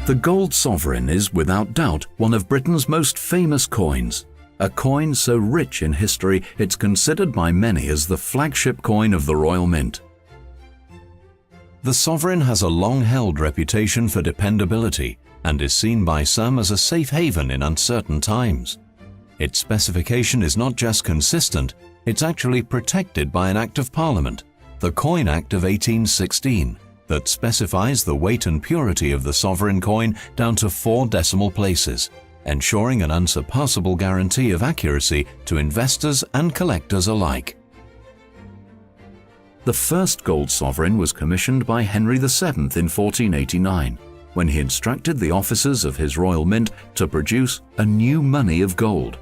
The gold sovereign is without doubt one of Britain's most famous coins, a coin so rich in history it's considered by many as the flagship coin of the Royal Mint. The sovereign has a long-held reputation for dependability and is seen by some as a safe haven in uncertain times. Its specification is not just consistent, it's actually protected by an Act of Parliament, the Coin Act of 1816, that specifies the weight and purity of the sovereign coin down to 4 decimal places, ensuring an unsurpassable guarantee of accuracy to investors and collectors alike. The first gold sovereign was commissioned by Henry VII in 1489, when he instructed the officers of his Royal Mint to produce a new money of gold.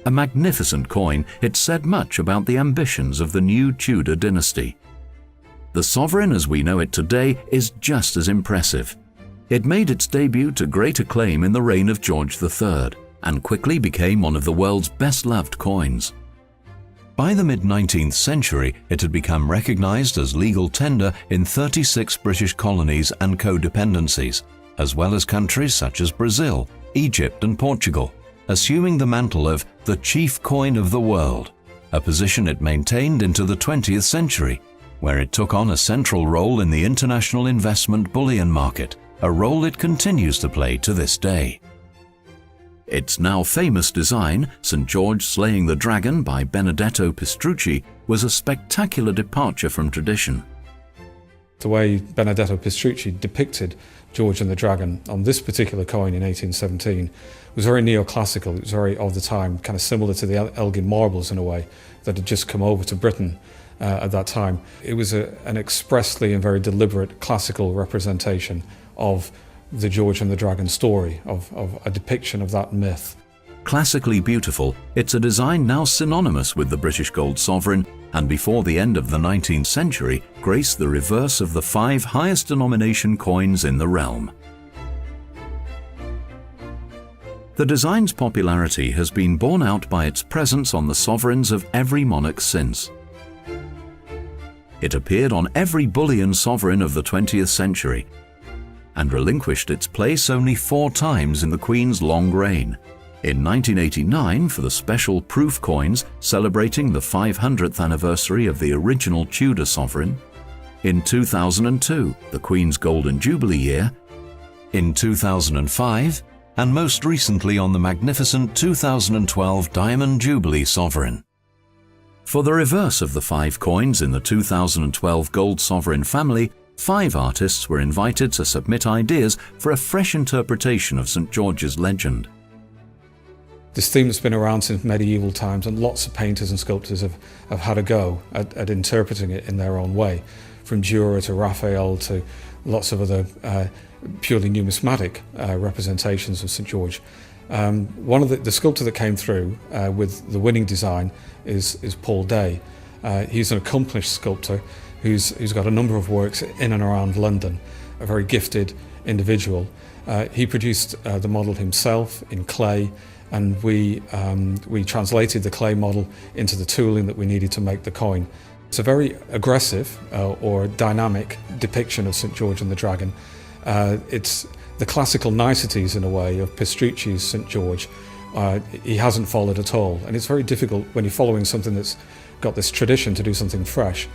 A magnificent coin, it said much about the ambitions of the new Tudor dynasty. The sovereign as we know it today is just as impressive. It made its debut to great acclaim in the reign of George III and quickly became one of the world's best-loved coins. By the mid-19th century, it had become recognized as legal tender in 36 British colonies and codependencies, as well as countries such as Brazil, Egypt and Portugal, assuming the mantle of the chief coin of the world, a position it maintained into the 20th century, where it took on a central role in the international investment bullion market, a role it continues to play to this day. Its now famous design, St. George slaying the dragon by Benedetto Pistrucci, was a spectacular departure from tradition. The way Benedetto Pistrucci depicted George and the Dragon on this particular coin in 1817 was very neoclassical. It was very of the time, kind of similar to the Elgin marbles in a way that had just come over to Britain at that time. It was an expressly and very deliberate classical representation of the George and the Dragon story, of a depiction of that myth. Classically beautiful, it's a design now synonymous with the British gold sovereign, and before the end of the 19th century graced the reverse of the 5 highest denomination coins in the realm. The design's popularity has been borne out by its presence on the sovereigns of every monarch since. It appeared on every bullion sovereign of the 20th century, and relinquished its place only 4 times in the Queen's long reign. In 1989 for the special proof coins celebrating the 500th anniversary of the original Tudor sovereign, in 2002 the Queen's Golden Jubilee year, in 2005, and most recently on the magnificent 2012 Diamond Jubilee sovereign. For the reverse of the 5 coins in the 2012 gold sovereign family, 5 artists were invited to submit ideas for a fresh interpretation of St. George's legend. This theme has been around since medieval times, and lots of painters and sculptors have had a go at interpreting it in their own way, from Dürer to Raphael to lots of other purely numismatic representations of St. George. One of the sculptor that came through with the winning design is Paul Day. He's an accomplished sculptor who's got a number of works in and around London, a very gifted individual. He produced the model himself in clay, and we translated the clay model into the tooling that we needed to make the coin. It's a very aggressive or dynamic depiction of St. George and the Dragon. It's the classical niceties, in a way, of Pistrucci's St. George. He hasn't followed at all, and it's very difficult when you're following something that's got this tradition to do something fresh.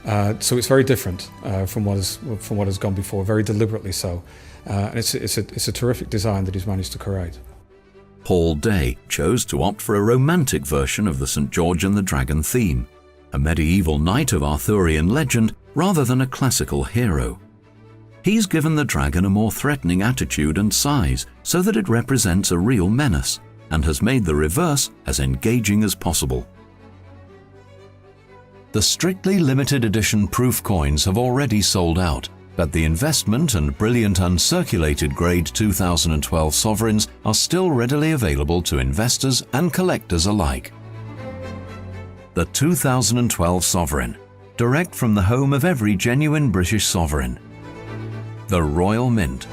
So it's very different from what has gone before, very deliberately so. And it's a terrific design that he's managed to create. Paul Day chose to opt for a romantic version of the St. George and the Dragon theme, a medieval knight of Arthurian legend rather than a classical hero. He's given the dragon a more threatening attitude and size so that it represents a real menace, and has made the reverse as engaging as possible. The strictly limited edition proof coins have already sold out, but the investment and brilliant uncirculated grade 2012 sovereigns are still readily available to investors and collectors alike. The 2012 sovereign, direct from the home of every genuine British sovereign, the Royal Mint.